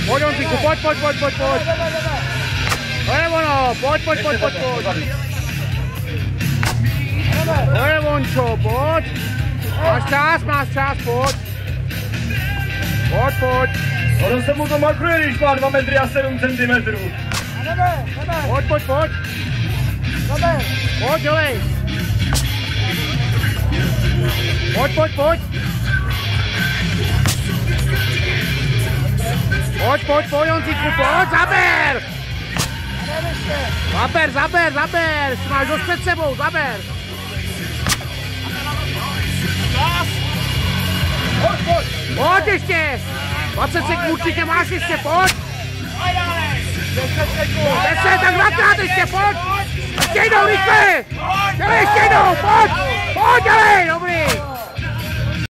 Pojď, Honzíku, pojď. To je ono, pojď. To je Vončo, pojď. Máš čas, pojď. Pojď. Ono se mu to makruje, když má 2 metry a 7 centimetrů. Pojď. Pojď, dělej. Pojď. Pojď, Honzíku, pojď, zaber! Zaber, máš dost před sebou, zaber! Pojď ještě! 20 sekund určitě máš ještě, pojď! 10, tak dvakrát ještě, pojď! Ještě jednou, rychle! Ještě jednou, pojď!